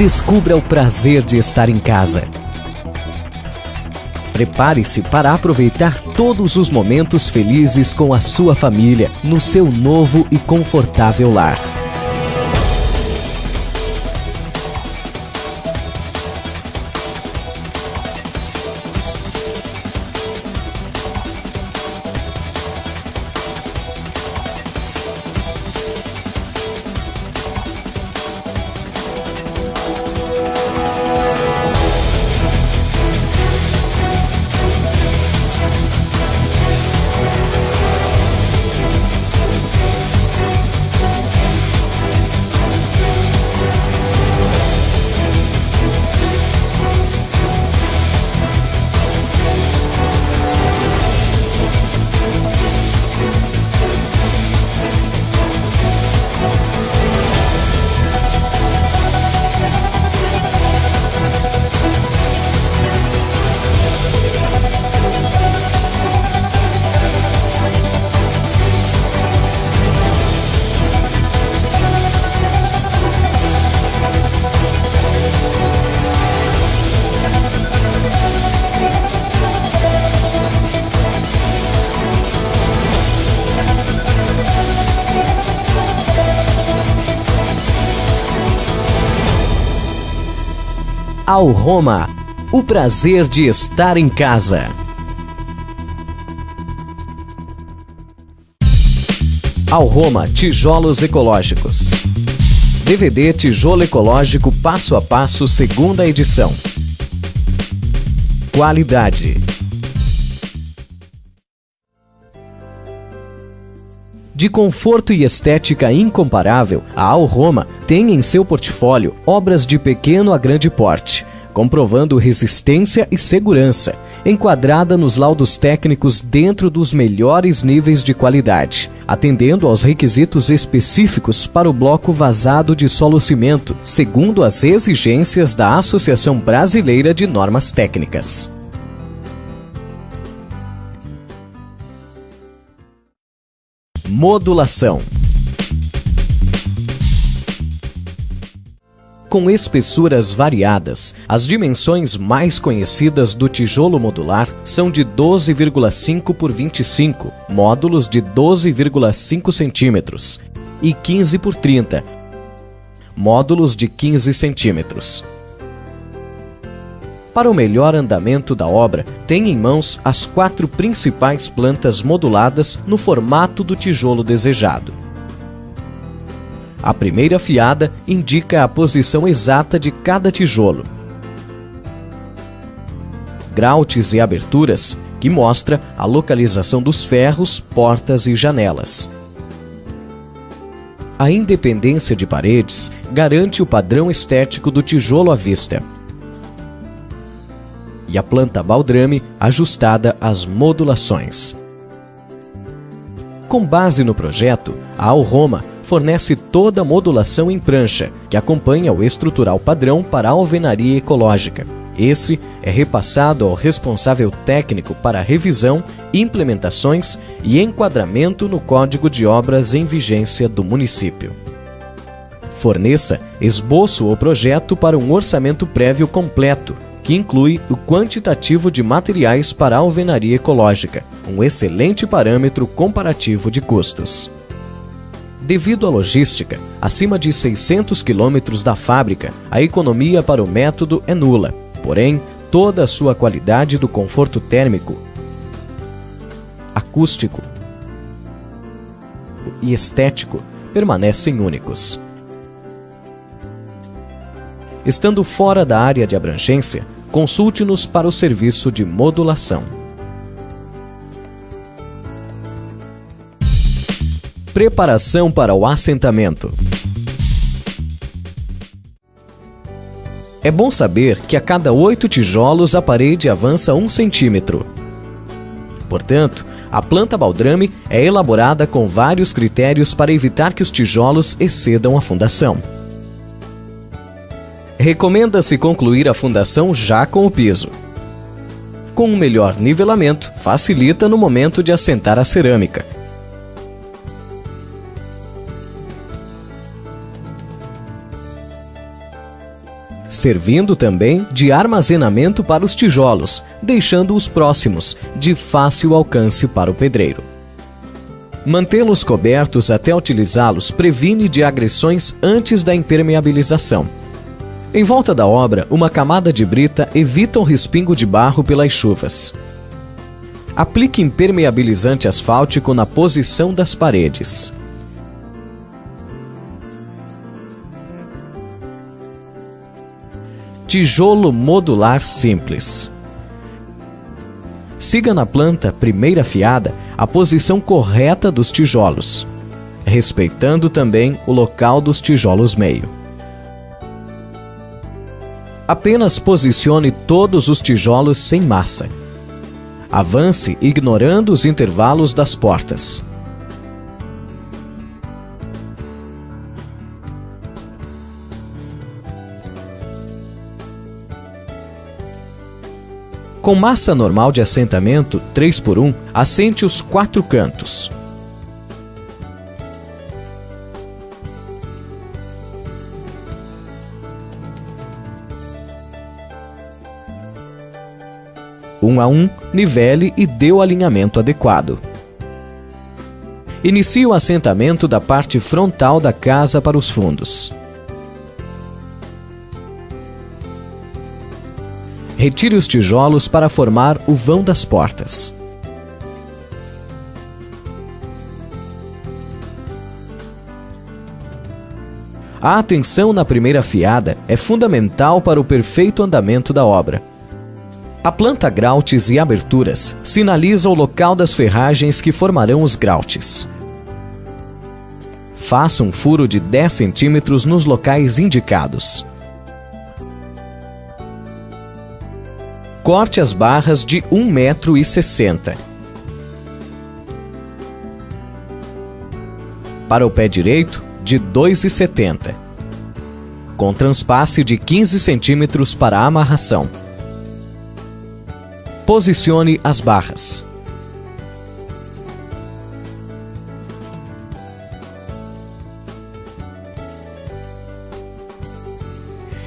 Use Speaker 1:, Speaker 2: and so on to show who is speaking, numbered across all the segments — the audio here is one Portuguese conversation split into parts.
Speaker 1: Descubra o prazer de estar em casa. Prepare-se para aproveitar todos os momentos felizes com a sua família, no seu novo e confortável lar. Alroma, o prazer de estar em casa. Alroma Tijolos Ecológicos. DVD Tijolo Ecológico Passo a Passo, segunda edição. Qualidade. De conforto e estética incomparável, a Alroma tem em seu portfólio obras de pequeno a grande porte, comprovando resistência e segurança, enquadrada nos laudos técnicos dentro dos melhores níveis de qualidade, atendendo aos requisitos específicos para o bloco vazado de solo-cimento, segundo as exigências da Associação Brasileira de Normas Técnicas. Modulação. Com espessuras variadas, as dimensões mais conhecidas do tijolo modular são de 12,5 por 25, módulos de 12,5 centímetros, e 15 por 30, módulos de 15 centímetros. Para o melhor andamento da obra, tem em mãos as 4 principais plantas moduladas no formato do tijolo desejado. A primeira fiada indica a posição exata de cada tijolo. Grautes e aberturas, que mostra a localização dos ferros, portas e janelas. A independência de paredes garante o padrão estético do tijolo à vista. E a planta baldrame ajustada às modulações. Com base no projeto, a Alroma fornece toda a modulação em prancha, que acompanha o estrutural padrão para a alvenaria ecológica. Esse é repassado ao responsável técnico para revisão, implementações e enquadramento no Código de Obras em vigência do município. Forneça esboço ou projeto para um orçamento prévio completo, que inclui o quantitativo de materiais para a alvenaria ecológica, um excelente parâmetro comparativo de custos. Devido à logística, acima de 600 quilômetros da fábrica, a economia para o método é nula, porém, toda a sua qualidade do conforto térmico, acústico e estético permanecem únicos. Estando fora da área de abrangência, consulte-nos para o serviço de modulação. Preparação para o assentamento. É bom saber que a cada 8 tijolos a parede avança 1 centímetro. Portanto, a planta baldrame é elaborada com vários critérios para evitar que os tijolos excedam a fundação. Recomenda-se concluir a fundação já com o piso. Com um melhor nivelamento, facilita no momento de assentar a cerâmica. servindo também de armazenamento para os tijolos, deixando-os próximos, de fácil alcance para o pedreiro. Mantê-los cobertos até utilizá-los previne de agressões antes da impermeabilização. Em volta da obra, uma camada de brita evita o respingo de barro pelas chuvas. Aplique impermeabilizante asfáltico na posição das paredes. Tijolo modular simples. Siga na planta primeira fiada a posição correta dos tijolos, respeitando também o local dos tijolos meio. Apenas posicione todos os tijolos sem massa. Avance ignorando os intervalos das portas. Com massa normal de assentamento 3x1, assente os 4 cantos. Um a um, nivele e dê o alinhamento adequado. Inicie o assentamento da parte frontal da casa para os fundos. Retire os tijolos para formar o vão das portas. A atenção na primeira fiada é fundamental para o perfeito andamento da obra. A planta grautes e aberturas sinaliza o local das ferragens que formarão os grautes. Faça um furo de 10 centímetros nos locais indicados. Corte as barras de 1,60 m. Para o pé direito, de 2,70 m, com transpasse de 15 centímetros para a amarração. Posicione as barras.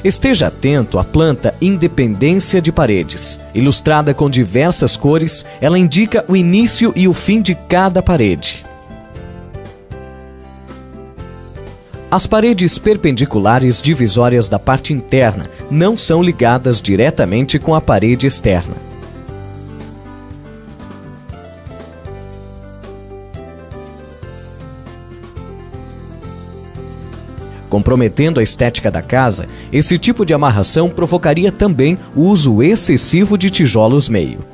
Speaker 1: Esteja atento à planta Independência de Paredes. Ilustrada com diversas cores, ela indica o início e o fim de cada parede. As paredes perpendiculares divisórias da parte interna não são ligadas diretamente com a parede externa. Comprometendo a estética da casa, esse tipo de amarração provocaria também o uso excessivo de tijolos meio.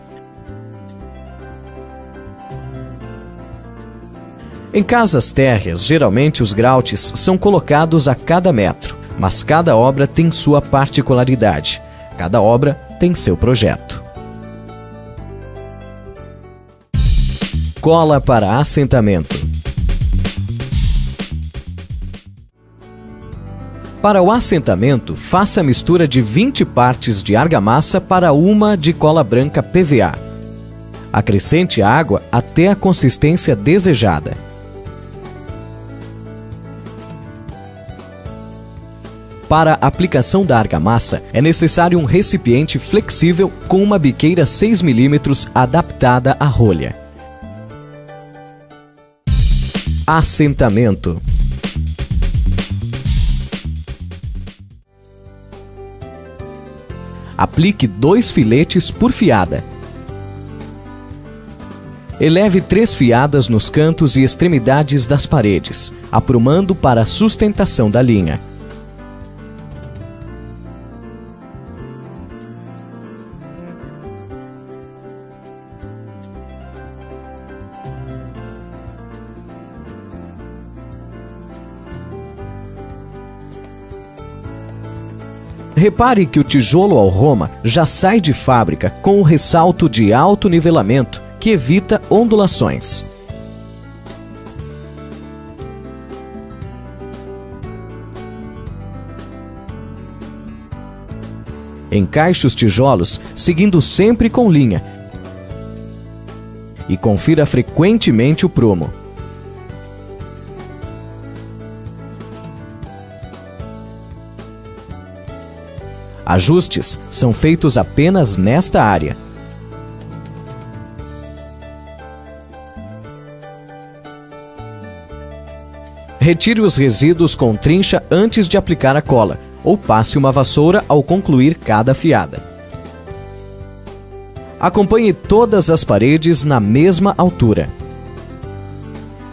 Speaker 1: Em casas térreas, geralmente os grautes são colocados a cada metro, mas cada obra tem sua particularidade. Cada obra tem seu projeto. Cola para assentamento. Para o assentamento, faça a mistura de 20 partes de argamassa para uma de cola branca PVA. Acrescente água até a consistência desejada. Para a aplicação da argamassa, é necessário um recipiente flexível com uma biqueira 6 mm adaptada à rolha. Assentamento. Aplique 2 filetes por fiada. Eleve 3 fiadas nos cantos e extremidades das paredes, aprumando para a sustentação da linha. Repare que o tijolo ao Roma já sai de fábrica com o ressalto de alto nivelamento, que evita ondulações. Encaixe os tijolos seguindo sempre com linha e confira frequentemente o prumo. Ajustes são feitos apenas nesta área. Retire os resíduos com trincha antes de aplicar a cola, ou passe uma vassoura ao concluir cada fiada. Acompanhe todas as paredes na mesma altura.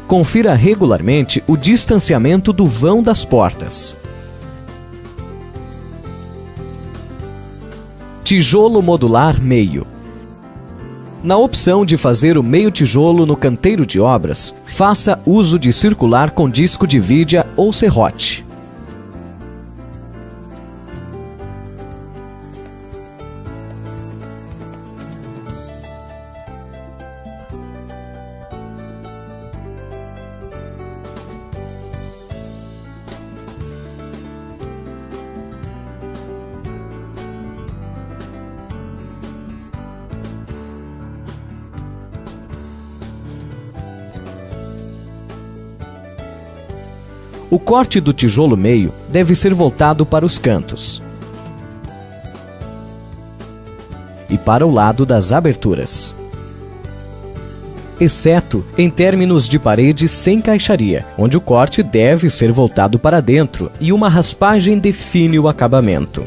Speaker 1: Confira regularmente o distanciamento do vão das portas. Tijolo modular meio. Na opção de fazer o meio tijolo no canteiro de obras, faça uso de circular com disco de vidia ou serrote. O corte do tijolo meio deve ser voltado para os cantos e para o lado das aberturas, exceto em términos de parede sem caixaria, onde o corte deve ser voltado para dentro e uma raspagem define o acabamento.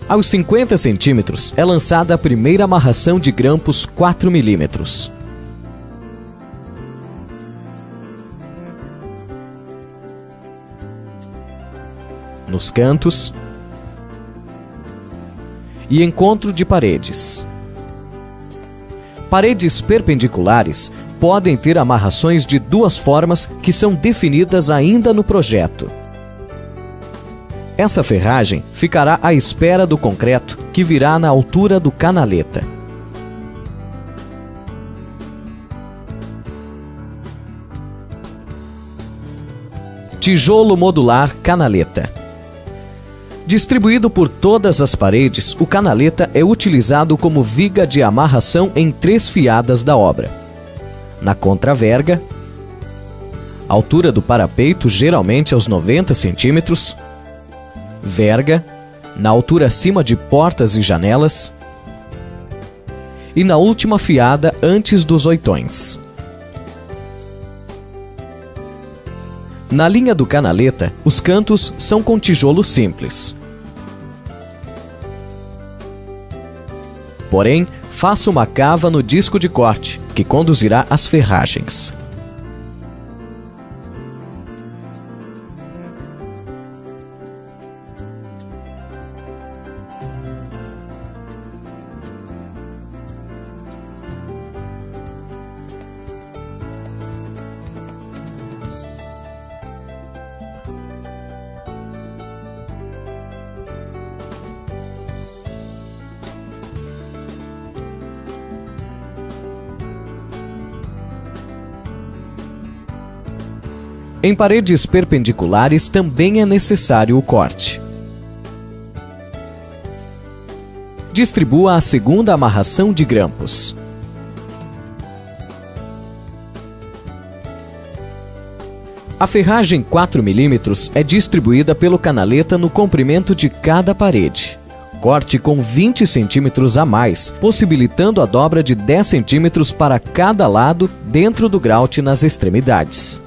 Speaker 1: Aos 50 centímetros é lançada a primeira amarração de grampos 4 milímetros. Nos cantos e encontro de paredes. Paredes perpendiculares podem ter amarrações de duas formas que são definidas ainda no projeto. Essa ferragem ficará à espera do concreto, que virá na altura do canaleta. Tijolo modular canaleta. Distribuído por todas as paredes, o canaleta é utilizado como viga de amarração em 3 fiadas da obra. Na contraverga, altura do parapeito geralmente aos 90 centímetros, verga, na altura acima de portas e janelas, e na última fiada antes dos oitões. Na linha do canaleta, os cantos são com tijolo simples. Porém, faça uma cava no disco de corte, que conduzirá às ferragens. Em paredes perpendiculares também é necessário o corte. Distribua a segunda amarração de grampos. A ferragem 4 milímetros é distribuída pelo canaleta no comprimento de cada parede. Corte com 20 centímetros a mais, possibilitando a dobra de 10 centímetros para cada lado dentro do grout nas extremidades.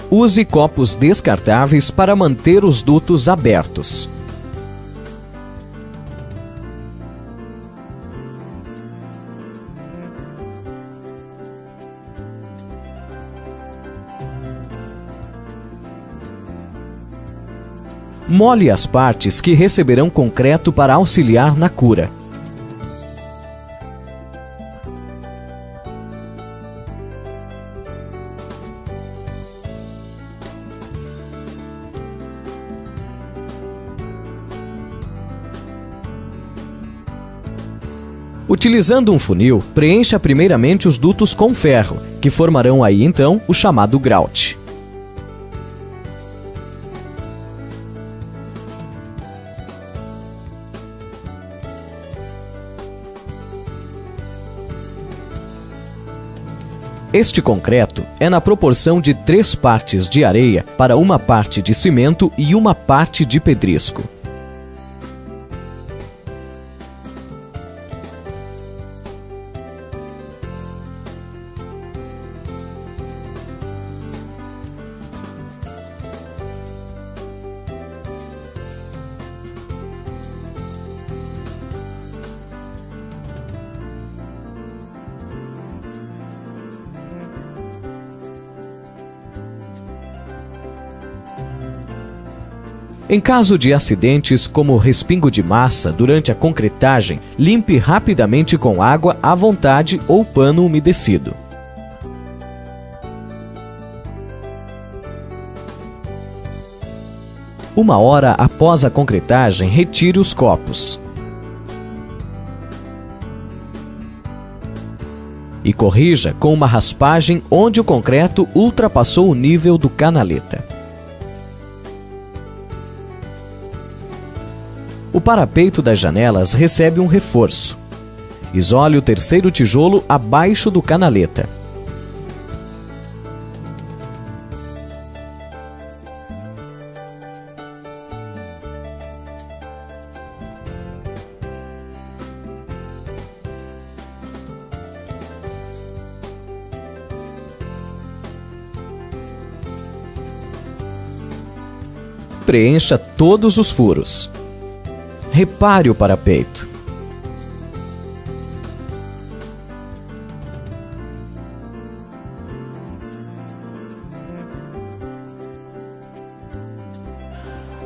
Speaker 1: Use copos descartáveis para manter os dutos abertos. Mole as partes que receberão concreto para auxiliar na cura. Utilizando um funil, preencha primeiramente os dutos com ferro, que formarão aí então o chamado grout. Este concreto é na proporção de 3 partes de areia para 1 parte de cimento e 1 parte de pedrisco. Em caso de acidentes como respingo de massa durante a concretagem, limpe rapidamente com água à vontade ou pano umedecido. Uma hora após a concretagem, retire os copos. E corrija com uma raspagem onde o concreto ultrapassou o nível do canaleta. O parapeito das janelas recebe um reforço. Isole o 3º tijolo abaixo do canaleta. Preencha todos os furos. Repare o parapeito.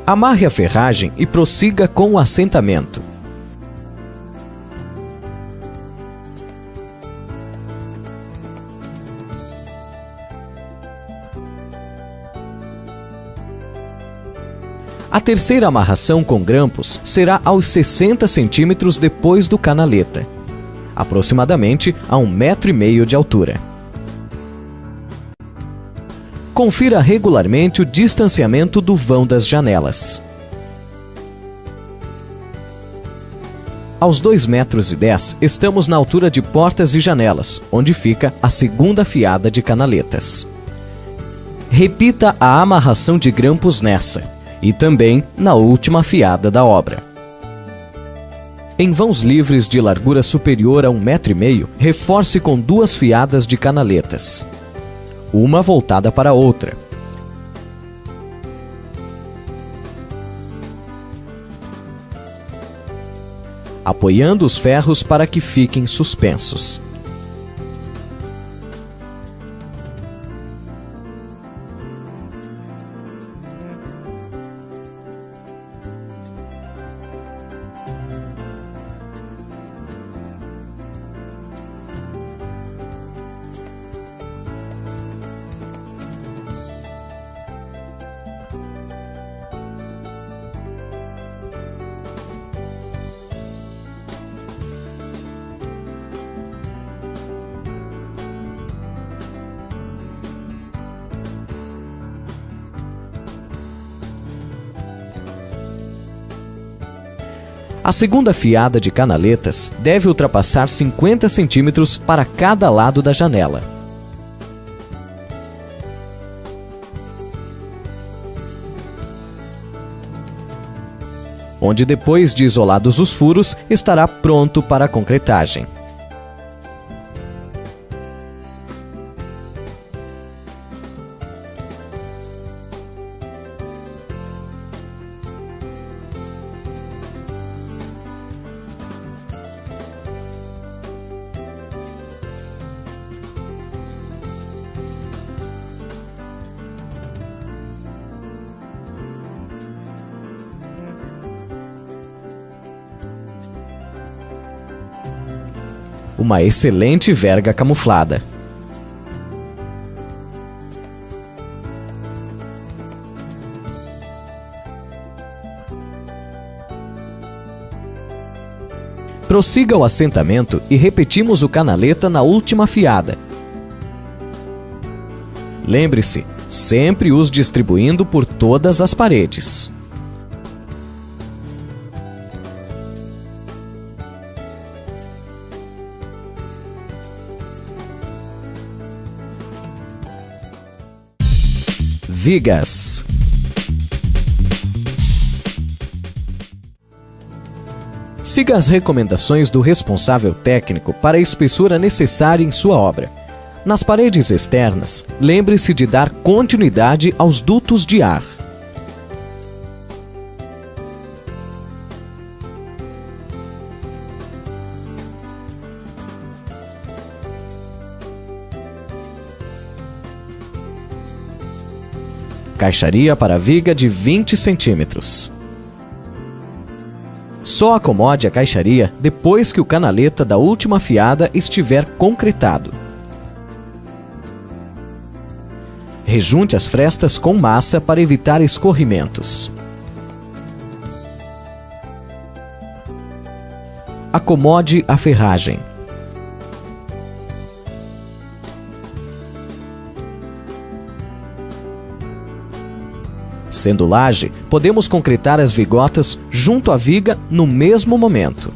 Speaker 1: Amarre a ferragem e prossiga com o assentamento. A terceira amarração com grampos será aos 60 centímetros depois do canaleta, aproximadamente a 1,5 m de altura. Confira regularmente o distanciamento do vão das janelas. Aos 2,10 m estamos na altura de portas e janelas, onde fica a segunda fiada de canaletas. Repita a amarração de grampos nessa e também na última fiada da obra. Em vãos livres de largura superior a 1,5 m, reforce com 2 fiadas de canaletas, uma voltada para a outra. Apoiando os ferros para que fiquem suspensos. A segunda fiada de canaletas deve ultrapassar 50 centímetros para cada lado da janela. Onde, depois de isolados os furos, estará pronto para a concretagem. Uma excelente verga camuflada. Prossiga o assentamento e repetimos o canaleta na última fiada. Lembre-se, sempre os distribuindo por todas as paredes. Vigas. Siga as recomendações do responsável técnico para a espessura necessária em sua obra. Nas paredes externas, lembre-se de dar continuidade aos dutos de ar. Caixaria para viga de 20 centímetros. Só acomode a caixaria depois que o canaleta da última fiada estiver concretado. Rejunte as frestas com massa para evitar escorrimentos. Acomode a ferragem. Sendo laje, podemos concretar as vigotas junto à viga no mesmo momento.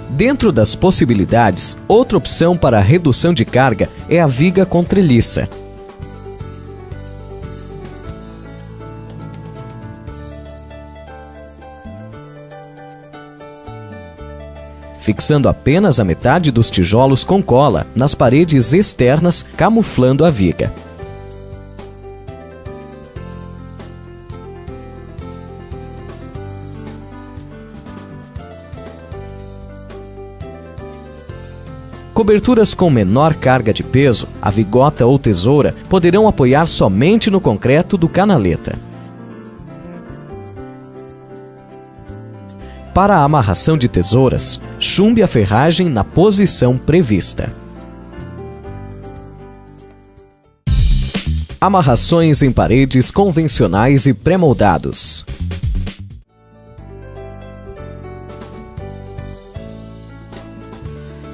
Speaker 1: Dentro das possibilidades, outra opção para a redução de carga é a viga com treliça. Fixando apenas a metade dos tijolos com cola nas paredes externas, camuflando a viga. Coberturas com menor carga de peso, a vigota ou tesoura, poderão apoiar somente no concreto do canaleta. Para a amarração de tesouras, chumbe a ferragem na posição prevista. Amarrações em paredes convencionais e pré-moldados.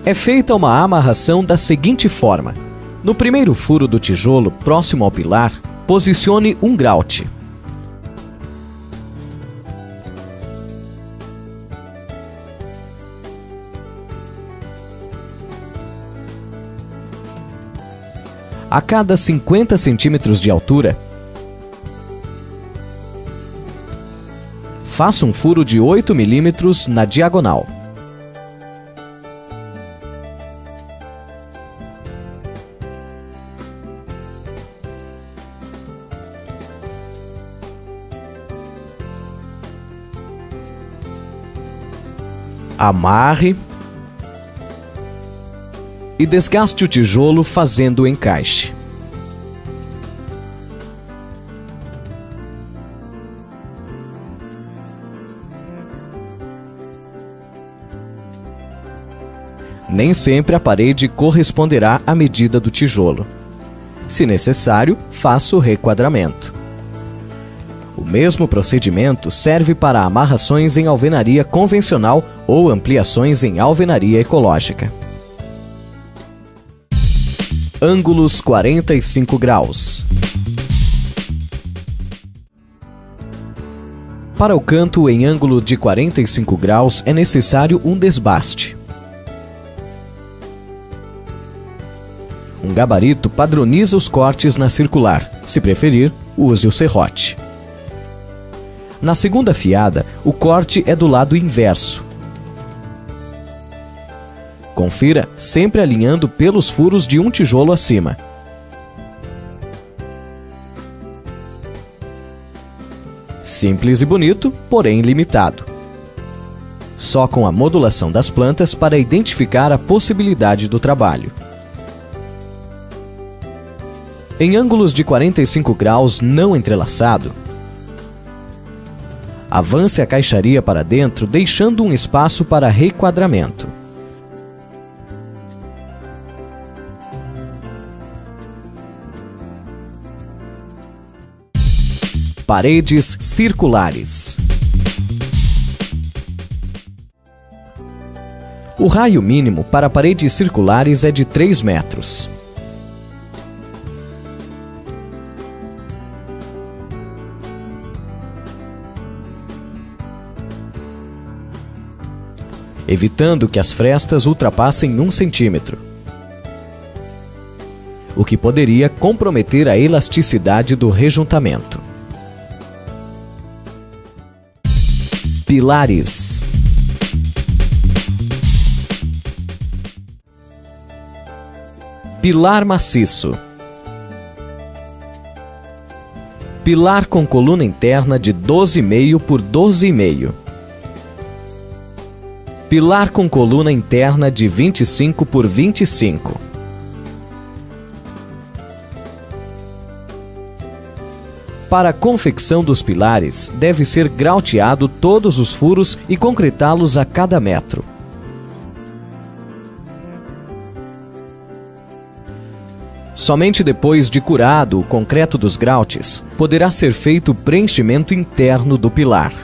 Speaker 1: É feita uma amarração da seguinte forma. No primeiro furo do tijolo, próximo ao pilar, posicione um graute. A cada 50 centímetros de altura, faça um furo de 8 milímetros na diagonal. Amarre e desgaste o tijolo fazendo o encaixe. Nem sempre a parede corresponderá à medida do tijolo. Se necessário, faça o requadramento. O mesmo procedimento serve para amarrações em alvenaria convencional ou ampliações em alvenaria ecológica. Ângulos 45 graus. Para o canto em ângulo de 45 graus é necessário um desbaste. Um gabarito padroniza os cortes na circular. Se preferir, use o serrote. Na segunda fiada, o corte é do lado inverso. Confira sempre alinhando pelos furos de um tijolo acima. Simples e bonito, porém limitado. Só com a modulação das plantas para identificar a possibilidade do trabalho. Em ângulos de 45 graus não entrelaçado, avance a caixaria para dentro, deixando um espaço para requadramento. Paredes circulares. O raio mínimo para paredes circulares é de 3 metros. evitando que as frestas ultrapassem 1 centímetro, o que poderia comprometer a elasticidade do rejuntamento. Pilares. Pilar maciço. Pilar com coluna interna de 12,5 por 12,5. Pilar com coluna interna de 25 por 25. Para a confecção dos pilares, deve ser grauteado todos os furos e concretá-los a cada metro. Somente depois de curado o concreto dos grautes, poderá ser feito o preenchimento interno do pilar.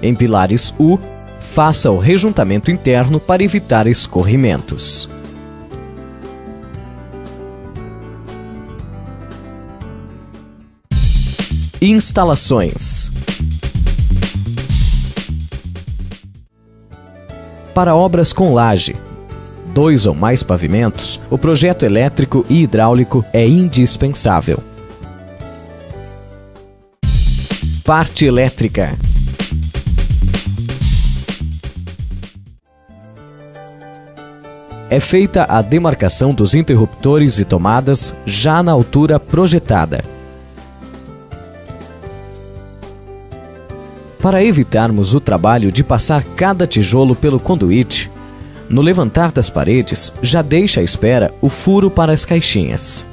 Speaker 1: Em pilares U, faça o rejuntamento interno para evitar escorrimentos. Instalações. Para obras com laje, 2 ou mais pavimentos, o projeto elétrico e hidráulico é indispensável. Parte elétrica. É feita a demarcação dos interruptores e tomadas já na altura projetada. Para evitarmos o trabalho de passar cada tijolo pelo conduíte, no levantar das paredes, já deixa à espera o furo para as caixinhas.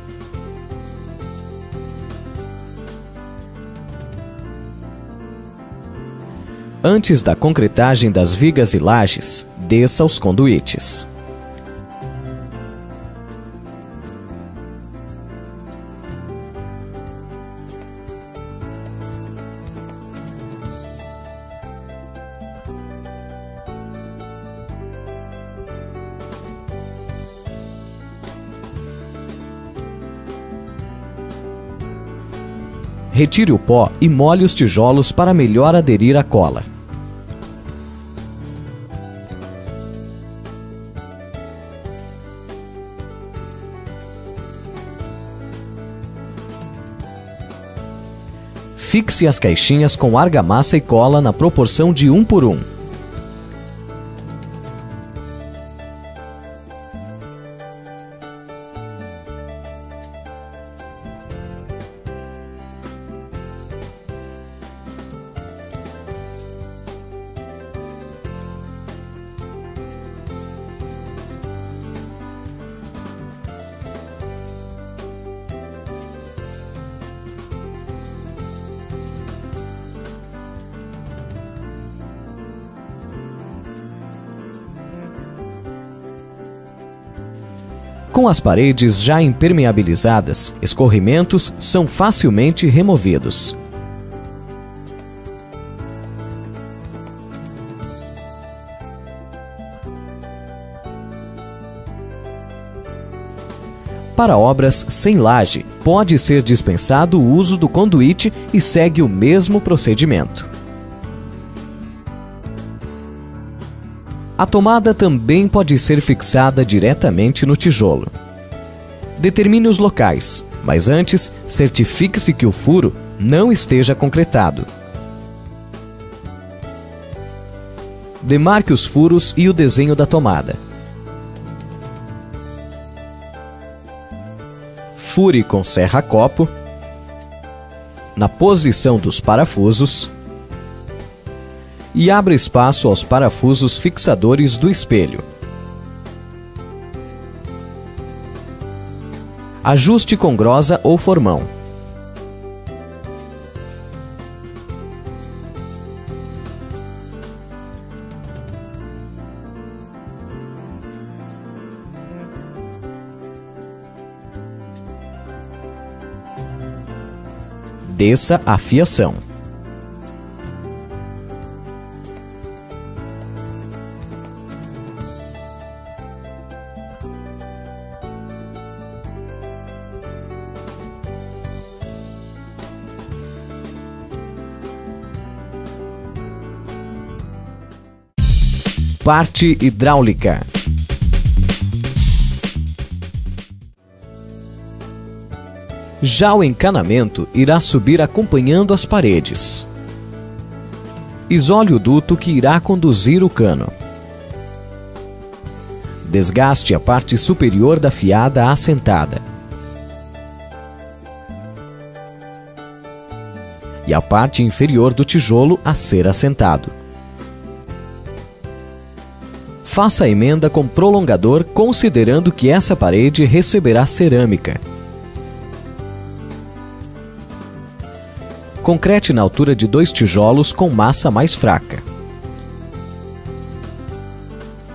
Speaker 1: Antes da concretagem das vigas e lajes, desça os conduítes. Retire o pó e molhe os tijolos para melhor aderir à cola. Fixe as caixinhas com argamassa e cola na proporção de 1 por 1. Com as paredes já impermeabilizadas, escorrimentos são facilmente removidos. Para obras sem laje, pode ser dispensado o uso do conduíte e segue o mesmo procedimento. A tomada também pode ser fixada diretamente no tijolo. Determine os locais, mas antes, certifique-se que o furo não esteja concretado. Demarque os furos e o desenho da tomada. Fure com serra-copo na posição dos parafusos e abra espaço aos parafusos fixadores do espelho. Ajuste com grosa ou formão. Desça a fiação. Parte hidráulica. Já o encanamento irá subir acompanhando as paredes. Isole o duto que irá conduzir o cano. Desgaste a parte superior da fiada assentada. E a parte inferior do tijolo a ser assentado. Faça a emenda com prolongador, considerando que essa parede receberá cerâmica. Concrete na altura de 2 tijolos com massa mais fraca.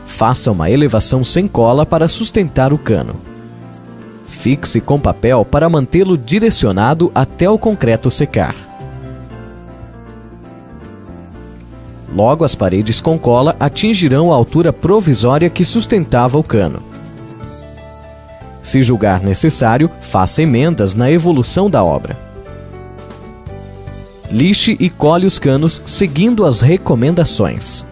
Speaker 1: Faça uma elevação sem cola para sustentar o cano. Fixe com papel para mantê-lo direcionado até o concreto secar. Logo, as paredes com cola atingirão a altura provisória que sustentava o cano. Se julgar necessário, faça emendas na evolução da obra. Lixe e cole os canos seguindo as recomendações.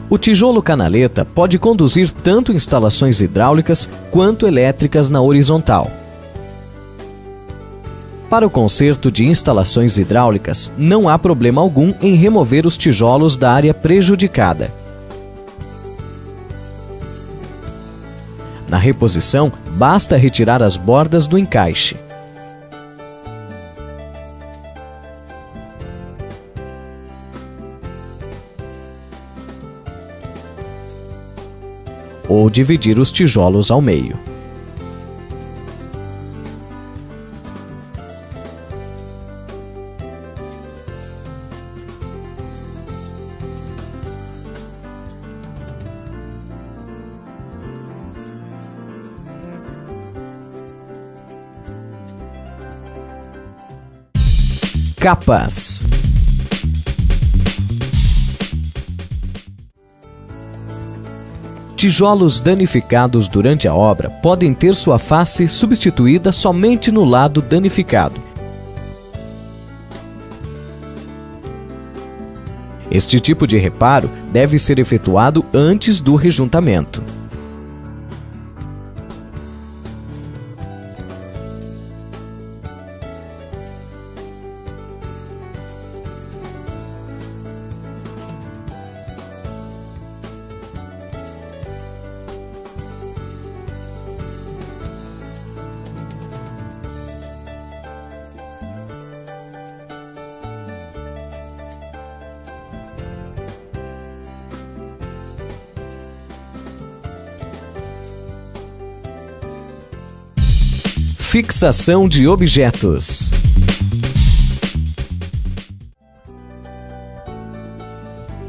Speaker 1: O tijolo canaleta pode conduzir tanto instalações hidráulicas quanto elétricas na horizontal. Para o conserto de instalações hidráulicas, não há problema algum em remover os tijolos da área prejudicada. Na reposição, basta retirar as bordas do encaixe. Ou dividir os tijolos ao meio. Capas. Tijolos danificados durante a obra podem ter sua face substituída somente no lado danificado. Este tipo de reparo deve ser efetuado antes do rejuntamento. Fixação de objetos.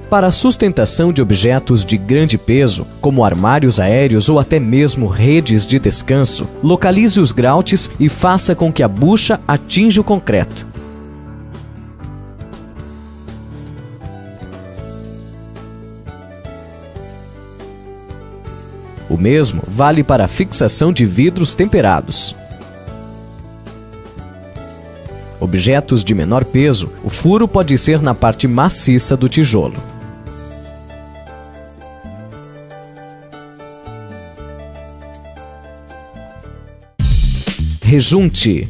Speaker 1: Para a sustentação de objetos de grande peso, como armários aéreos ou até mesmo redes de descanso, localize os grautes e faça com que a bucha atinja o concreto. O mesmo vale para a fixação de vidros temperados. Objetos de menor peso, o furo pode ser na parte maciça do tijolo. Rejunte.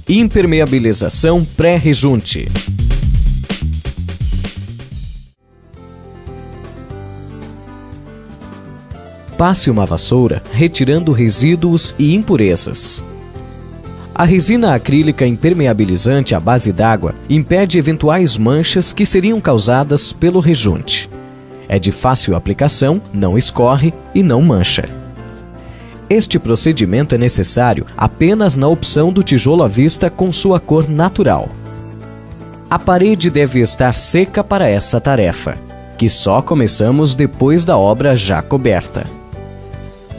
Speaker 1: Impermeabilização pré-rejunte. Passe uma vassoura, retirando resíduos e impurezas. A resina acrílica impermeabilizante à base d'água impede eventuais manchas que seriam causadas pelo rejunte. É de fácil aplicação, não escorre e não mancha. Este procedimento é necessário apenas na opção do tijolo à vista com sua cor natural. A parede deve estar seca para essa tarefa, que só começamos depois da obra já coberta.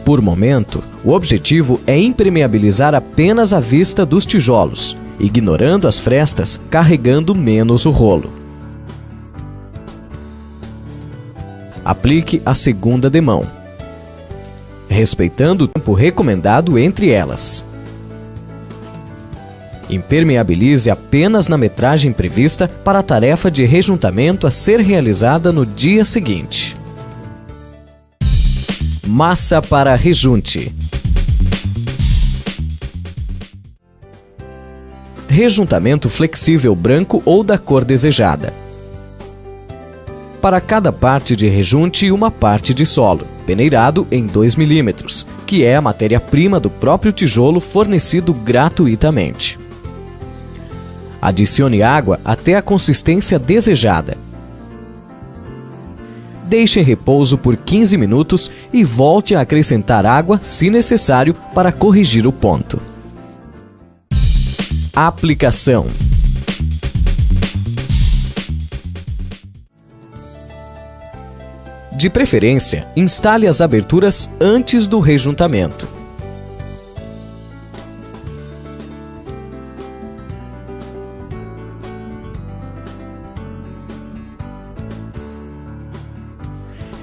Speaker 1: Por momento, o objetivo é impermeabilizar apenas a vista dos tijolos, ignorando as frestas, carregando menos o rolo. Aplique a segunda demão, respeitando o tempo recomendado entre elas. Impermeabilize apenas na metragem prevista para a tarefa de rejuntamento a ser realizada no dia seguinte. Massa para rejunte. Rejuntamento flexível branco ou da cor desejada. Para cada parte de rejunte, uma parte de solo, peneirado em 2 mm, que é a matéria-prima do próprio tijolo fornecido gratuitamente. Adicione água até a consistência desejada. Deixe em repouso por 15 minutos e volte a acrescentar água, se necessário, para corrigir o ponto. Aplicação. De preferência, instale as aberturas antes do rejuntamento.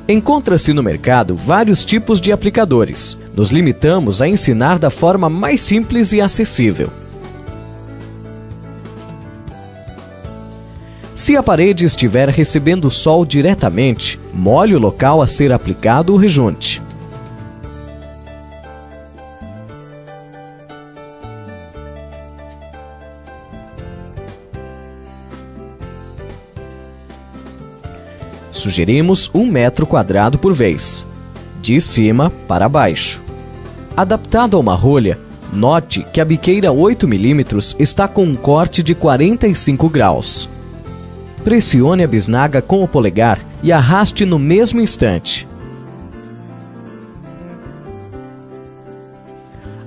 Speaker 1: Encontra-se no mercado vários tipos de aplicadores. Nos limitamos a ensinar da forma mais simples e acessível. Se a parede estiver recebendo sol diretamente, molhe o local a ser aplicado o rejunte. Sugerimos 1 metro quadrado por vez, de cima para baixo. Adaptado a uma rolha, note que a biqueira 8 mm está com um corte de 45 graus. Pressione a bisnaga com o polegar e arraste no mesmo instante.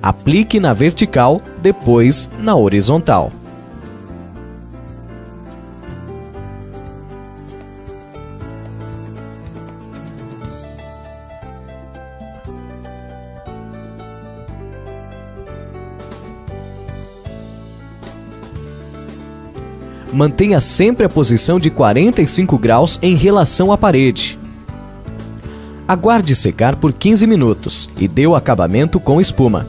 Speaker 1: Aplique na vertical, depois na horizontal. Mantenha sempre a posição de 45 graus em relação à parede. Aguarde secar por 15 minutos e dê o acabamento com espuma.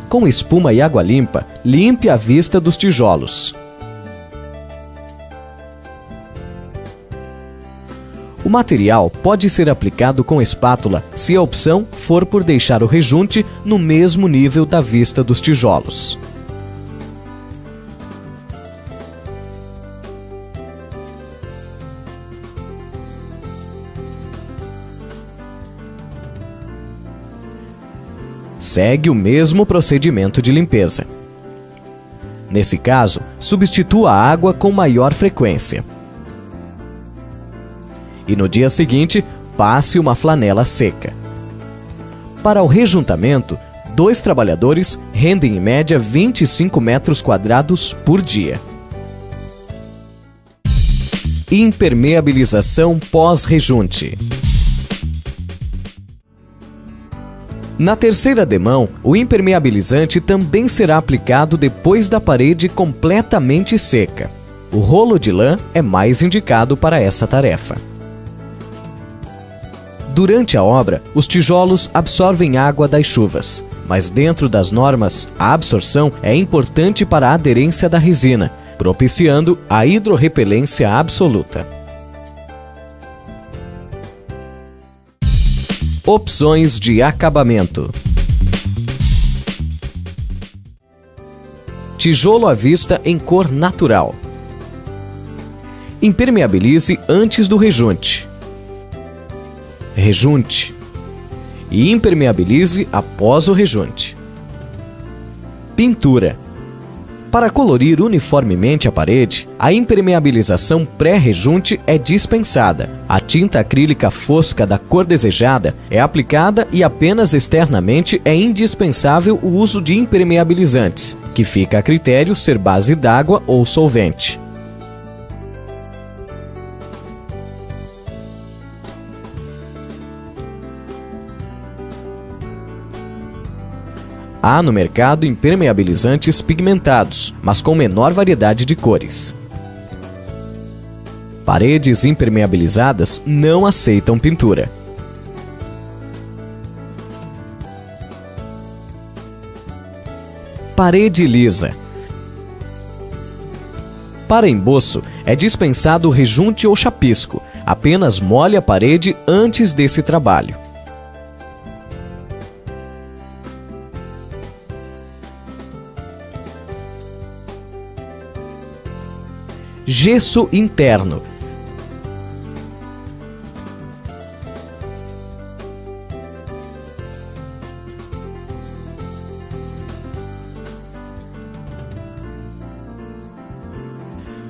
Speaker 1: Com espuma e água limpa, limpe a vista dos tijolos. O material pode ser aplicado com espátula se a opção for por deixar o rejunte no mesmo nível da vista dos tijolos. Segue o mesmo procedimento de limpeza. Nesse caso, substitua a água com maior frequência. E no dia seguinte, passe uma flanela seca. Para o rejuntamento, 2 trabalhadores rendem em média 25 metros quadrados por dia. Impermeabilização pós-rejunte. Na terceira demão, o impermeabilizante também será aplicado depois da parede completamente seca. O rolo de lã é mais indicado para essa tarefa. Durante a obra, os tijolos absorvem água das chuvas, mas dentro das normas, a absorção é importante para a aderência da resina, propiciando a hidrorrepelência absoluta. Opções de acabamento. Tijolo à vista em cor natural. Impermeabilize antes do rejunte. Rejunte. E impermeabilize após o rejunte. Pintura. Para colorir uniformemente a parede, a impermeabilização pré-rejunte é dispensada. A tinta acrílica fosca da cor desejada é aplicada e apenas externamente é indispensável o uso de impermeabilizantes, que fica a critério ser base d'água ou solvente. Há no mercado impermeabilizantes pigmentados, mas com menor variedade de cores. Paredes impermeabilizadas não aceitam pintura. Parede lisa. Para emboço, é dispensado o rejunte ou chapisco. Apenas molhe a parede antes desse trabalho. Gesso interno.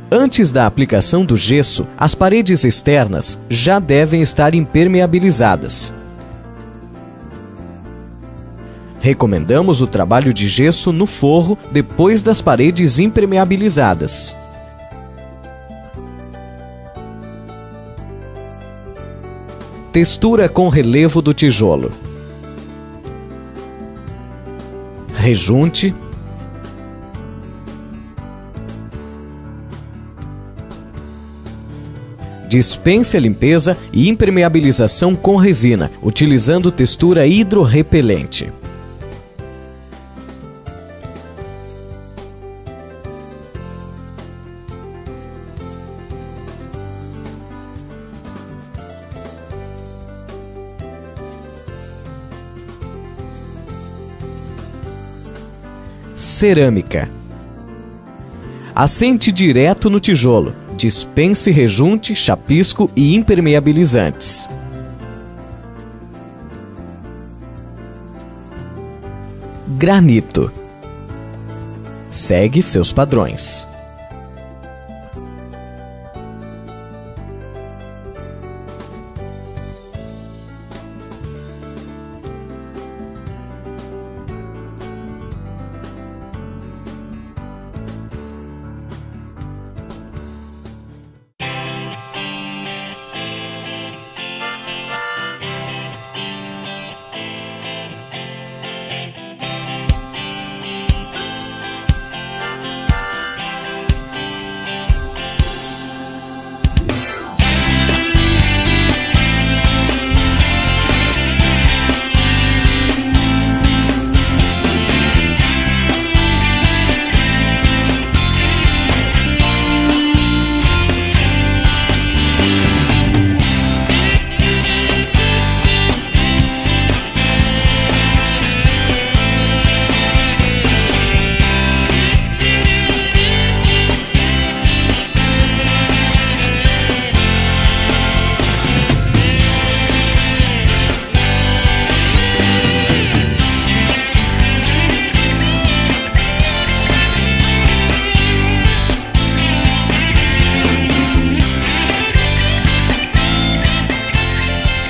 Speaker 1: Antes da aplicação do gesso, as paredes externas já devem estar impermeabilizadas. Recomendamos o trabalho de gesso no forro depois das paredes impermeabilizadas. Textura com relevo do tijolo. Rejunte. Dispense a limpeza e impermeabilização com resina, utilizando textura hidrorrepelente. Cerâmica. Assente direto no tijolo. Dispense rejunte, chapisco e impermeabilizantes. Granito. Segue seus padrões.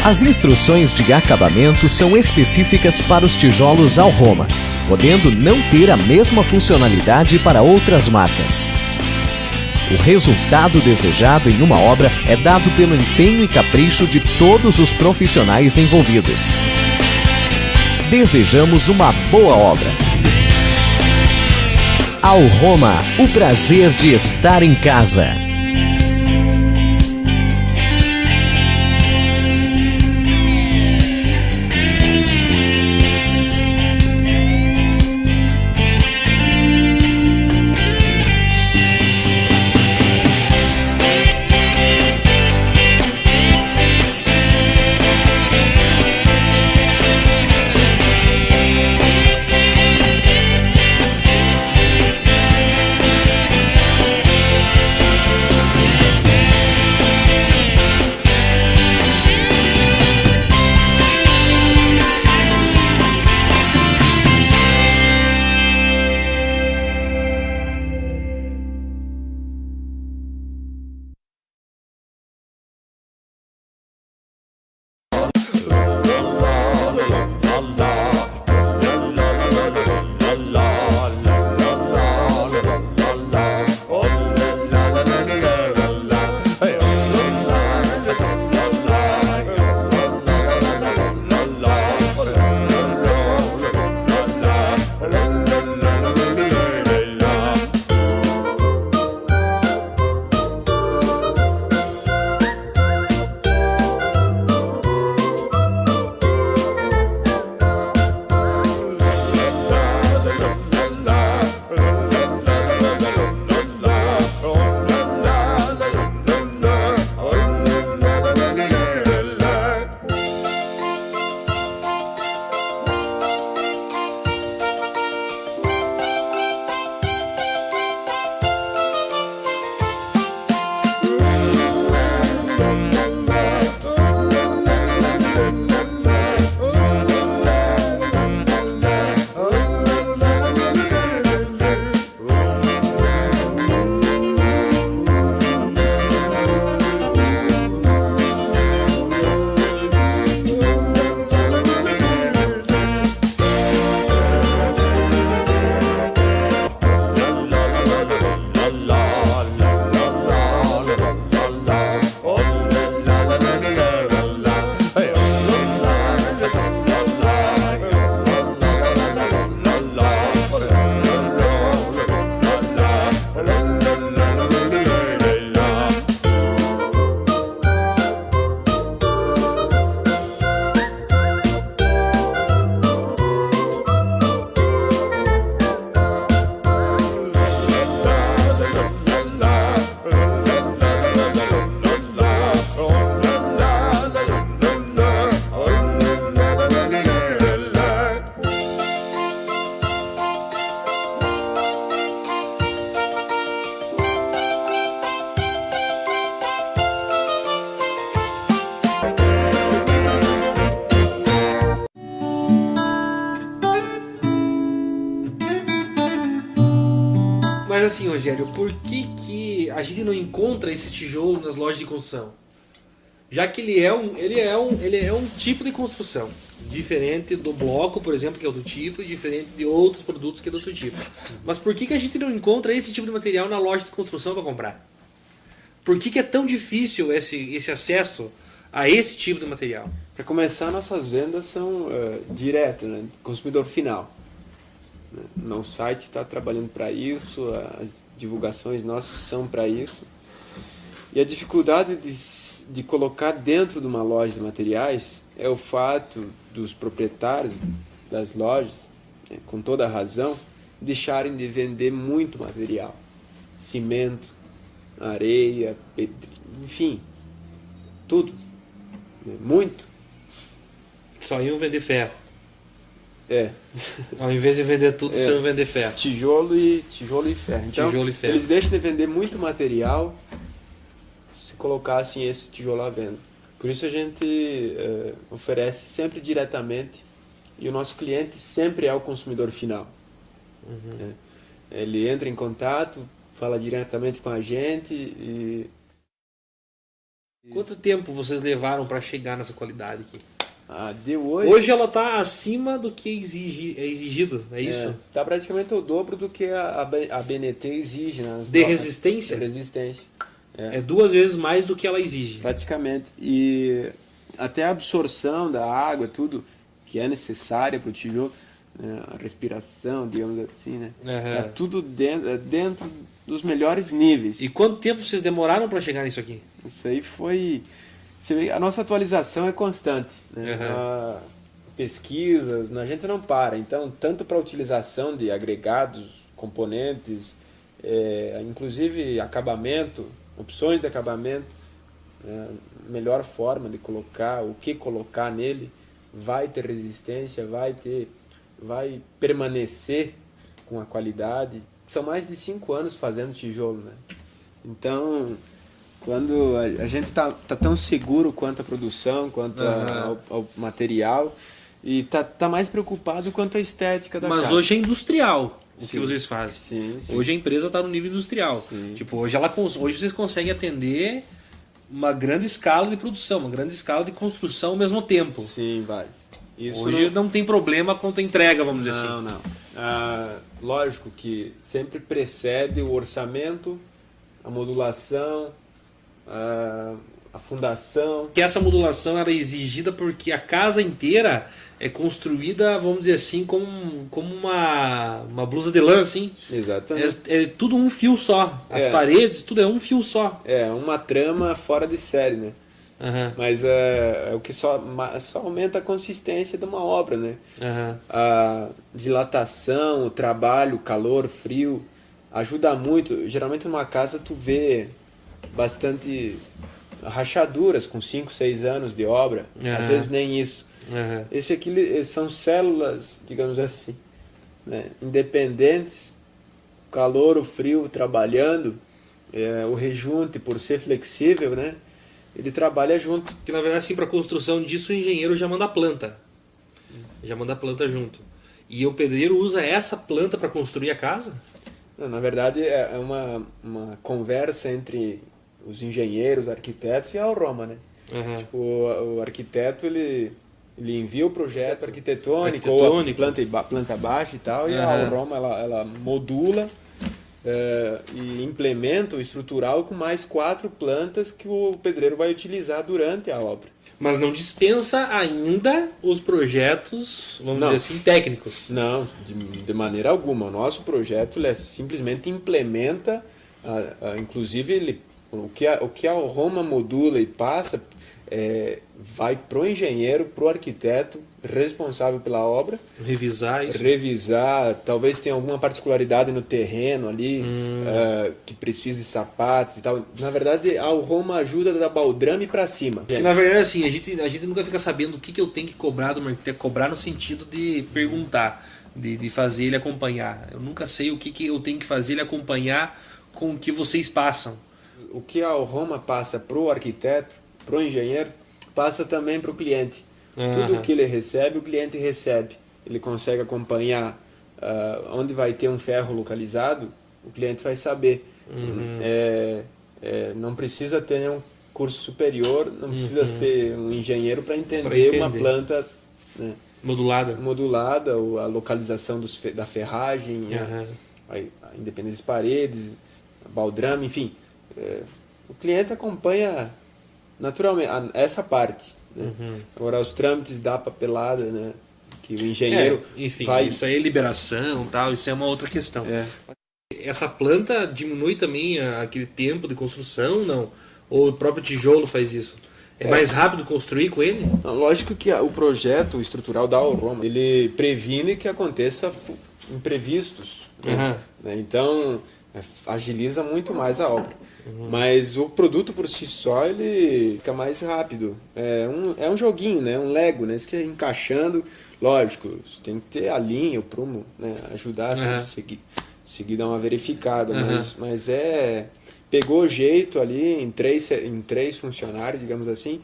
Speaker 1: As instruções de acabamento são específicas para os tijolos Alroma, podendo não ter a mesma funcionalidade para outras marcas. O resultado desejado em uma obra é dado pelo empenho e capricho de todos os profissionais envolvidos. Desejamos uma boa obra. Alroma, o prazer de estar em casa.
Speaker 2: Mas assim, Rogério, por que a gente não encontra esse tijolo nas lojas de construção? Já que ele é um tipo de construção, diferente do bloco, por exemplo, que é outro tipo, e diferente de outros produtos que é de outro tipo. Mas por que a gente não encontra esse tipo de material na loja de construção para comprar? Por que é tão difícil esse acesso a esse tipo de material?
Speaker 3: Para começar, nossas vendas são direto, né? Consumidor final. Nosso site está trabalhando para isso, as divulgações nossas são para isso. E a dificuldade de colocar dentro de uma loja de materiais é o fato dos proprietários das lojas, né, com toda a razão, deixarem de vender muito material. Cimento, areia, enfim, tudo. Muito.
Speaker 2: Só iam vender ferro.
Speaker 3: É.
Speaker 2: Ao invés de vender tudo, só iam vender ferro.
Speaker 3: Tijolo e ferro. Então,
Speaker 2: Tijolo e ferro.
Speaker 3: eles deixam de vender muito material se colocassem esse tijolo à venda. Por isso a gente oferece sempre diretamente e o nosso cliente sempre é o consumidor final. Uhum. Ele entra em contato, fala diretamente com a gente e...
Speaker 2: Quanto tempo vocês levaram para chegar nessa qualidade aqui?
Speaker 3: Deu hoje.
Speaker 2: Hoje ela está acima do que é exigido, é isso?
Speaker 3: Está praticamente o dobro do que a BNT exige. Né?
Speaker 2: De resistência?
Speaker 3: De resistência.
Speaker 2: É 2 vezes mais do que ela exige.
Speaker 3: Praticamente. E até a absorção da água, tudo que é necessária para o tijolo, né? A respiração, digamos assim, né? Tá tudo dentro dos melhores níveis.
Speaker 2: E quanto tempo vocês demoraram para chegar nisso aqui?
Speaker 3: Isso aí foi... Você vê, a nossa atualização é constante. Né? Pesquisas, a gente não para. Então, tanto para a utilização de agregados, componentes, inclusive acabamento, opções de acabamento, melhor forma de colocar, o que colocar nele, vai ter resistência, vai permanecer com a qualidade. São mais de 5 anos fazendo tijolo, né? Então, quando a gente está tão seguro quanto à produção, quanto ao material, e tá mais preocupado quanto à estética da casa.
Speaker 2: Mas hoje é industrial o que vocês fazem.
Speaker 3: Sim.
Speaker 2: Hoje a empresa está no nível industrial.
Speaker 3: Sim.
Speaker 2: Tipo, hoje vocês conseguem atender uma grande escala de produção, uma grande escala de construção ao mesmo tempo.
Speaker 3: Sim, vale. Isso
Speaker 2: hoje não tem problema quanto à entrega, vamos dizer assim.
Speaker 3: Não. Lógico que sempre precede o orçamento, a modulação, a fundação.
Speaker 2: Que essa modulação era exigida porque a casa inteira é construída, vamos dizer assim, como uma blusa de lã, assim.
Speaker 3: Exatamente.
Speaker 2: É tudo um fio só. As paredes, tudo é um fio só.
Speaker 3: É uma trama fora de série, né? Mas é o que só aumenta a consistência de uma obra, né? A dilatação, o trabalho, o calor, o frio, ajuda muito. Geralmente numa casa tu vê bastante rachaduras com 5, 6 anos de obra, às vezes nem isso. Esse aqui são células, digamos assim, né? Independentes, o calor, o frio trabalhando, o rejunte por ser flexível, né? Ele trabalha junto.
Speaker 2: Que na verdade, assim, para a construção disso, o engenheiro já manda a planta. Já manda a planta junto. E o pedreiro usa essa planta para construir a casa?
Speaker 3: Não, na verdade, é uma conversa entre os engenheiros, arquitetos e a Alroma, né? Tipo, o arquiteto, ele envia o projeto arquitetônico. Ou a planta baixa e tal, e a Alroma, ela modula e implementa o estrutural com mais 4 plantas que o pedreiro vai utilizar durante a obra.
Speaker 2: Mas não dispensa ainda os projetos, vamos dizer assim, técnicos.
Speaker 3: Não, de maneira alguma. O nosso projeto ele simplesmente implementa, inclusive o que a Roma modula e passa, vai para o engenheiro, para o arquiteto responsável pela obra.
Speaker 2: Revisar isso.
Speaker 3: Revisar, talvez tenha alguma particularidade no terreno ali, que precise de sapatos e tal. Na verdade, a Roma ajuda da baldrame para cima.
Speaker 2: Porque, na verdade, assim, a gente nunca fica sabendo o que eu tenho que cobrar do arquiteto. Cobrar no sentido de perguntar, de fazer ele acompanhar. Eu nunca sei o que eu tenho que fazer ele acompanhar com o que vocês passam.
Speaker 3: O que a Roma passa para o arquiteto, para o engenheiro, passa também para o cliente. Tudo que ele recebe, o cliente recebe. Ele consegue acompanhar onde vai ter um ferro localizado, o cliente vai saber. Não precisa ter nenhum curso superior, não precisa ser um engenheiro para entender uma planta, né, modulada, ou a localização da ferragem, a independência das paredes, baldrame, enfim. O cliente acompanha naturalmente essa parte, né? Agora os trâmites da papelada, né, que o engenheiro
Speaker 2: enfim, isso aí é liberação, tal, isso é uma outra questão. Essa planta diminui também aquele tempo de construção, não? Ou o próprio tijolo faz isso? É mais rápido construir com ele?
Speaker 3: Não, lógico que o projeto estrutural da Auroma, ele previne que aconteça imprevistos, né? Então agiliza muito mais a obra. Mas o produto por si só, ele fica mais rápido. É um joguinho, né? Um Lego, né? Isso que é encaixando, lógico, você tem que ter a linha, o prumo, né? Ajudar a seguir dar uma verificada, mas pegou o jeito ali em três funcionários, digamos assim,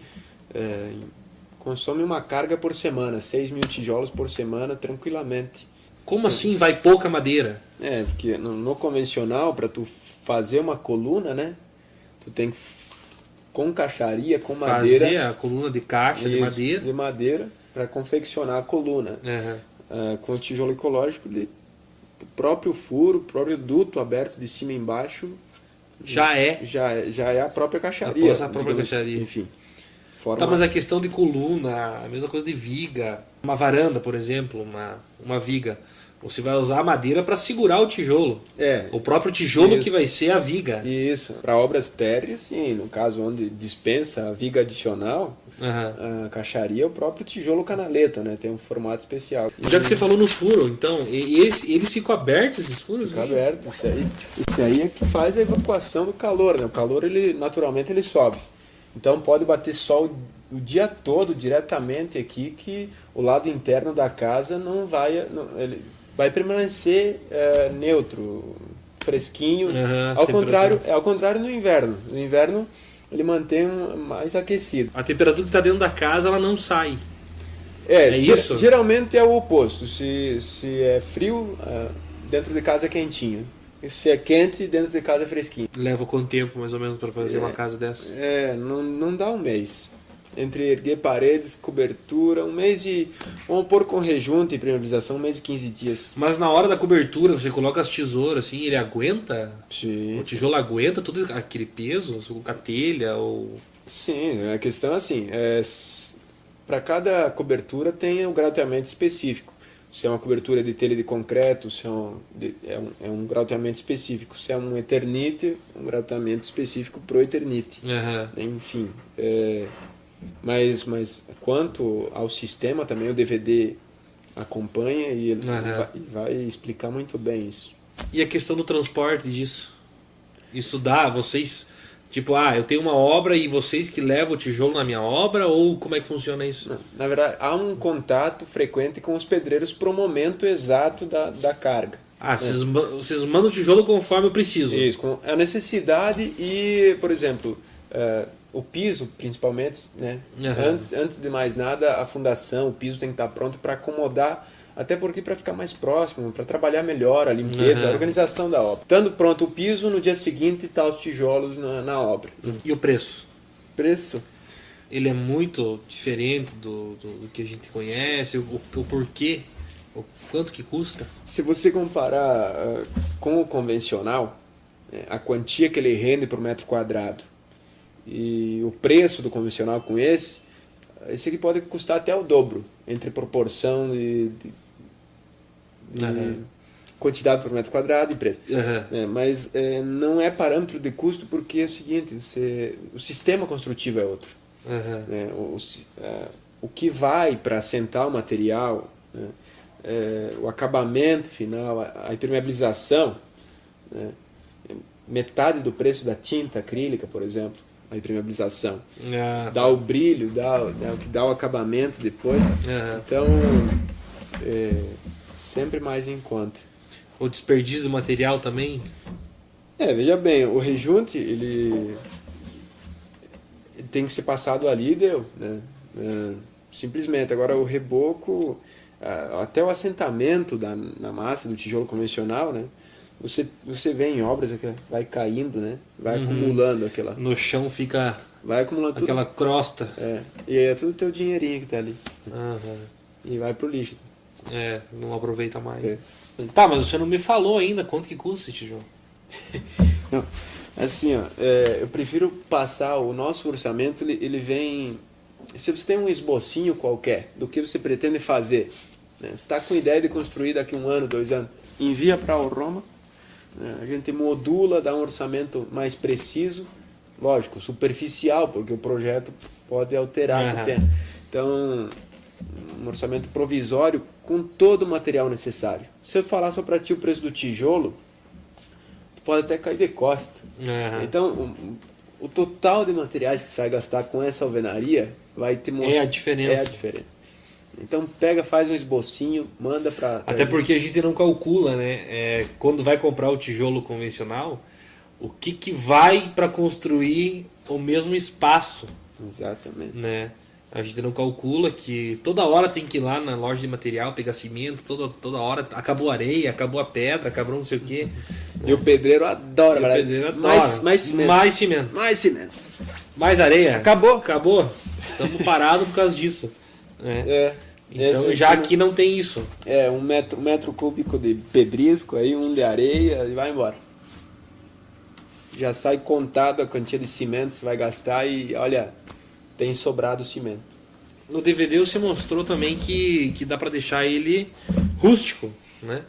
Speaker 3: consome uma carga por semana, 6.000 tijolos por semana, tranquilamente.
Speaker 2: Como assim vai pouca madeira?
Speaker 3: Porque no convencional, para tu fazer uma coluna, né, tu tem que, com caixaria, com madeira...
Speaker 2: Fazer a coluna de caixa
Speaker 3: de madeira, para confeccionar a coluna. Com o tijolo ecológico, o próprio furo, o próprio duto aberto de cima e embaixo... Já é a própria caixaria.
Speaker 2: A própria caixaria.
Speaker 3: Enfim.
Speaker 2: Mas a questão de coluna, a mesma coisa de viga. Uma varanda, por exemplo, uma viga. Você vai usar a madeira para segurar o tijolo. O próprio tijolo que vai ser a viga.
Speaker 3: Isso. Para obras térreas, sim. No caso onde dispensa a viga adicional, a caixaria é o próprio tijolo canaleta, né? Tem um formato especial.
Speaker 2: Já que você falou no furo, então, eles ficam abertos, esses furos?
Speaker 3: Ficam abertos. Isso aí é que faz a evacuação do calor, né? O calor, naturalmente, ele sobe. Então pode bater sol o dia todo diretamente aqui, que o lado interno da casa ele vai permanecer neutro, fresquinho. Ao contrário no inverno. No inverno ele mantém mais aquecido.
Speaker 2: A temperatura que está dentro da casa, ela não sai.
Speaker 3: Isso? Geralmente é o oposto. Se é frio, dentro de casa é quentinho. E se é quente, dentro de casa é fresquinho.
Speaker 2: Leva quanto tempo, mais ou menos, para fazer uma casa dessa?
Speaker 3: Não dá um mês. Entre erguer paredes, cobertura, um mês e... Vamos pôr com rejunte e impermeabilização, um mês e 15 dias.
Speaker 2: Mas na hora da cobertura, você coloca as tesouras, assim, ele aguenta?
Speaker 3: Sim.
Speaker 2: O tijolo aguenta todo aquele peso? Se colocar telha ou...
Speaker 3: Sim, a questão é assim, para cada cobertura tem um gradeamento específico. Se é uma cobertura de telha de concreto, se é um gradeamento específico. Se é um Eternite, um gradeamento específico pro Eternite. Enfim, mas quanto ao sistema também, o DVD acompanha e ele vai explicar muito bem isso.
Speaker 2: E a questão do transporte disso? Isso dá, vocês... Tipo, eu tenho uma obra e vocês que levam o tijolo na minha obra, ou como é que funciona isso?
Speaker 3: Não, na verdade, há um contato frequente com os pedreiros pro momento exato da carga.
Speaker 2: Vocês mandam o tijolo conforme eu preciso?
Speaker 3: Isso, com a necessidade e, por exemplo, o piso, principalmente, né? Antes de mais nada, a fundação, o piso tem que estar pronto para acomodar, até porque para ficar mais próximo, para trabalhar melhor a limpeza, a organização da obra. Estando pronto o piso, no dia seguinte está os tijolos na obra.
Speaker 2: E o preço?
Speaker 3: Preço?
Speaker 2: Ele é muito diferente do que a gente conhece, o porquê, o quanto que custa?
Speaker 3: Se você comparar com o convencional, a quantia que ele rende por metro quadrado e o preço do convencional com esse aqui pode custar até o dobro, entre proporção de quantidade por metro quadrado e preço. Mas não é parâmetro de custo, porque é o seguinte, o sistema construtivo é outro. O que vai para assentar o material, o acabamento final, a impermeabilização, metade do preço da tinta acrílica, por exemplo, a impermeabilização. Dá o brilho, dá o acabamento depois. Então, sempre mais em conta.
Speaker 2: O desperdício do material também?
Speaker 3: Veja bem, o rejunte, ele tem que ser passado ali e deu, né? Simplesmente. Agora, o reboco, até o assentamento na massa do tijolo convencional, né? Você vê em obras que vai caindo, né? Vai acumulando aquela...
Speaker 2: No chão fica
Speaker 3: vai acumulando
Speaker 2: aquela
Speaker 3: tudo.
Speaker 2: crosta.
Speaker 3: E aí é tudo teu dinheirinho que tá ali.
Speaker 2: Uhum.
Speaker 3: E vai pro lixo.
Speaker 2: Não aproveita mais. Tá, mas você não me falou ainda quanto que custa esse tijolo.
Speaker 3: Não, assim, ó, eu prefiro passar o nosso orçamento, ele vem... Se você tem um esbocinho qualquer do que você pretende fazer, né? Você está com ideia de construir daqui 1 ano, 2 anos, envia para o Roma, né? A gente modula, dá um orçamento mais preciso, lógico, superficial, porque o projeto pode alterar com o tempo. Então, um orçamento provisório com todo o material necessário. Se eu falar só para ti o preço do tijolo, tu pode até cair de costa. Então, o total de materiais que você vai gastar com essa alvenaria vai te mostrar.
Speaker 2: É a diferença.
Speaker 3: É a diferença. Então pega, faz um esbocinho, manda para...
Speaker 2: Até porque a gente não calcula, né? Quando vai comprar o tijolo convencional, o que vai para construir o mesmo espaço.
Speaker 3: Exatamente.
Speaker 2: Né? A gente não calcula que toda hora tem que ir lá na loja de material, pegar cimento, toda hora acabou a areia, acabou a pedra, acabou não sei o quê.
Speaker 3: E o pedreiro adora,
Speaker 2: o pedreiro adora.
Speaker 3: Mais cimento.
Speaker 2: Mais cimento.
Speaker 3: Mais cimento.
Speaker 2: Mais areia.
Speaker 3: Acabou.
Speaker 2: Estamos parados por causa disso. Né? Então já aqui não tem isso.
Speaker 3: Um metro cúbico de pedrisco, aí um de areia e vai embora. Já sai contado a quantia de cimento que você vai gastar e olha, tem sobrado cimento.
Speaker 2: No DVD você mostrou também que dá para deixar ele rústico, né?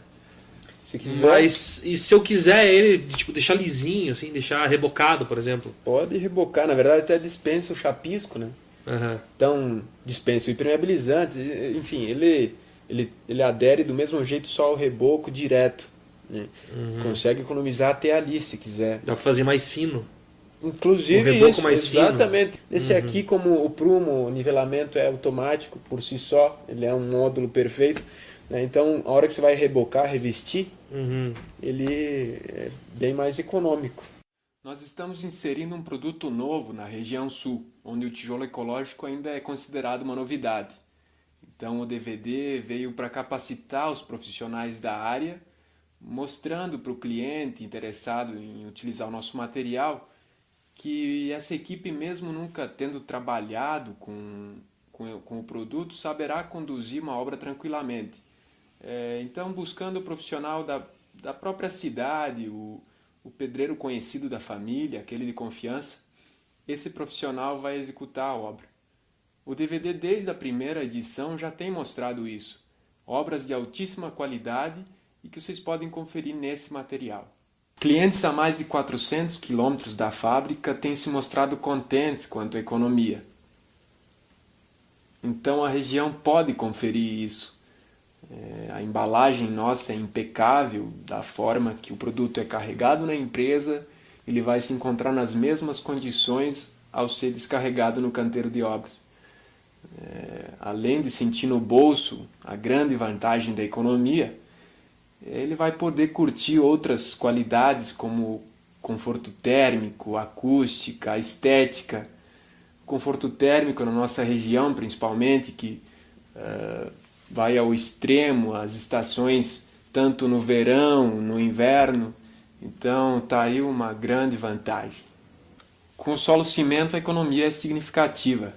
Speaker 3: Se quiser.
Speaker 2: Mas e se eu quiser ele tipo deixar lisinho, assim, deixar rebocado, por exemplo?
Speaker 3: Pode rebocar, na verdade até dispensa o chapisco, né? Então dispensa o impermeabilizante, enfim, ele adere do mesmo jeito só ao reboco direto, né? Consegue economizar até ali se quiser.
Speaker 2: Dá para fazer mais fino.
Speaker 3: Inclusive
Speaker 2: um reboco
Speaker 3: isso,
Speaker 2: mais
Speaker 3: exatamente.
Speaker 2: fino.
Speaker 3: Esse aqui, como o prumo, o nivelamento é automático por si só, ele é um módulo perfeito, né? Então a hora que você vai rebocar, revestir, ele é bem mais econômico. Nós estamos inserindo um produto novo na região sul, onde o tijolo ecológico ainda é considerado uma novidade. Então o DVD veio para capacitar os profissionais da área, mostrando para o cliente interessado em utilizar o nosso material que essa equipe, mesmo nunca tendo trabalhado com o produto, saberá conduzir uma obra tranquilamente. Então, buscando o profissional da própria cidade, o pedreiro conhecido da família, aquele de confiança, esse profissional vai executar a obra. O DVD, desde a primeira edição, já tem mostrado isso. Obras de altíssima qualidade e que vocês podem conferir nesse material. Clientes a mais de 400 quilômetros da fábrica têm se mostrado contentes quanto à economia. Então a região pode conferir isso. A embalagem nossa é impecável, da forma que o produto é carregado na empresa, ele vai se encontrar nas mesmas condições ao ser descarregado no canteiro de obras. Além de sentir no bolso a grande vantagem da economia, ele vai poder curtir outras qualidades como conforto térmico, acústica, estética. Conforto térmico na nossa região, principalmente, que vai ao extremo, as estações tanto no verão, no inverno. Então está aí uma grande vantagem. Com o solo cimento a economia é significativa.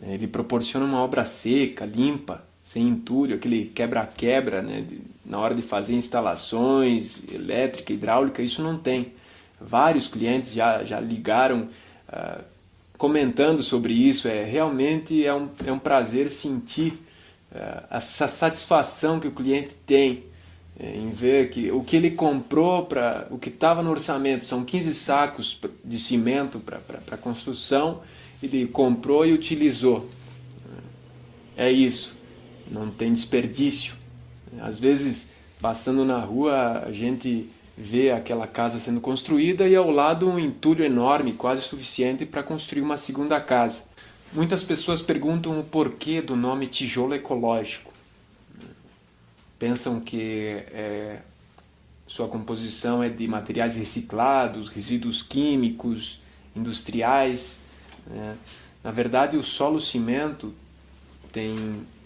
Speaker 3: Ele proporciona uma obra seca, limpa, sem entulho, aquele quebra-quebra, né? Na hora de fazer instalações elétrica, hidráulica, isso não tem. Vários clientes já ligaram comentando sobre isso. Realmente é um prazer sentir essa satisfação que o cliente tem em ver que o que ele comprou, o que estava no orçamento, são 15 sacos de cimento para construção, ele comprou e utilizou. É isso, não tem desperdício. Às vezes, passando na rua, a gente vê aquela casa sendo construída e ao lado um entulho enorme, quase suficiente para construir uma segunda casa. Muitas pessoas perguntam o porquê do nome tijolo ecológico. Pensam que sua composição é de materiais reciclados, resíduos químicos, industriais. Na verdade, o solo cimento tem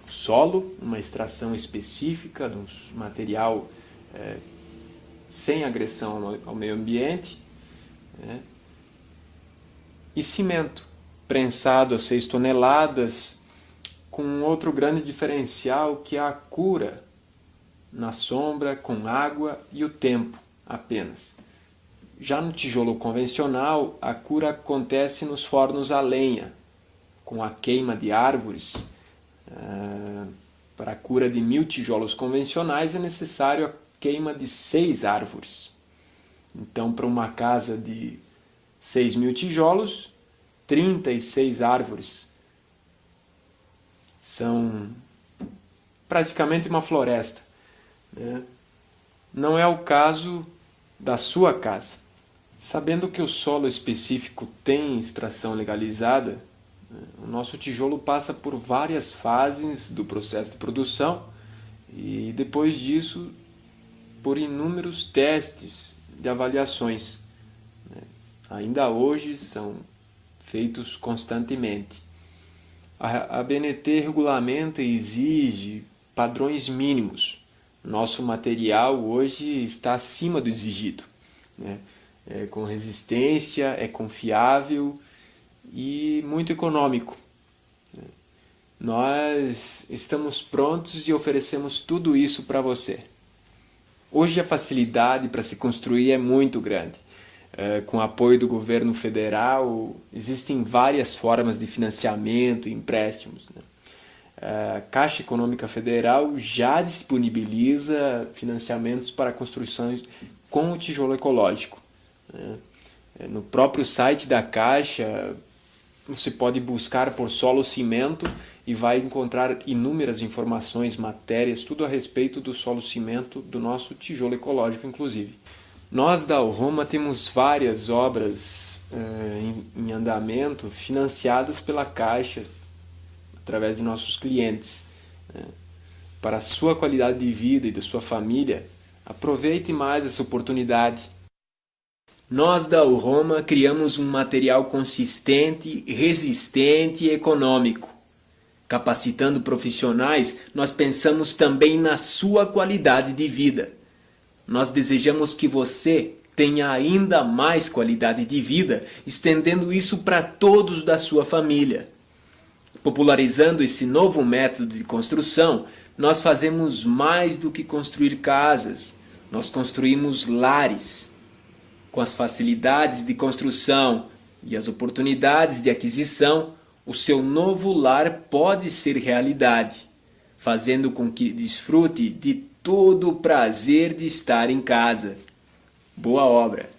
Speaker 3: solo, uma extração específica de um material sem agressão ao meio ambiente, né? E cimento, prensado a 6 toneladas, com outro grande diferencial que é a cura na sombra, com água e o tempo apenas. Já no tijolo convencional, a cura acontece nos fornos a lenha, com a queima de árvores. Para a cura de 1000 tijolos convencionais é necessário a queima de 6 árvores. Então, para uma casa de 6.000 tijolos, 36 árvores. São praticamente uma floresta, né? Não é o caso da sua casa. Sabendo que o solo específico tem extração legalizada, o nosso tijolo passa por várias fases do processo de produção e depois disso por inúmeros testes de avaliações. Ainda hoje são feitos constantemente. A ABNT regulamenta e exige padrões mínimos. Nosso material hoje está acima do exigido, né? É com resistência, é confiável e muito econômico. Nós estamos prontos e oferecemos tudo isso para você. Hoje a facilidade para se construir é muito grande. Com o apoio do governo federal, existem várias formas de financiamento e empréstimos, né? A Caixa Econômica Federal já disponibiliza financiamentos para construções com o tijolo ecológico. No próprio site da Caixa, você pode buscar por solo cimento e vai encontrar inúmeras informações, matérias, tudo a respeito do solo cimento, do nosso tijolo ecológico, inclusive. Nós da Alroma temos várias obras em andamento financiadas pela Caixa através de nossos clientes. Para a sua qualidade de vida e da sua família, aproveite mais essa oportunidade. Nós da Alroma criamos um material consistente, resistente e econômico. Capacitando profissionais, nós pensamos também na sua qualidade de vida. Nós desejamos que você tenha ainda mais qualidade de vida, estendendo isso para todos da sua família. Popularizando esse novo método de construção, nós fazemos mais do que construir casas, nós construímos lares. Com as facilidades de construção e as oportunidades de aquisição, o seu novo lar pode ser realidade, fazendo com que desfrute de todo o prazer de estar em casa. Boa obra!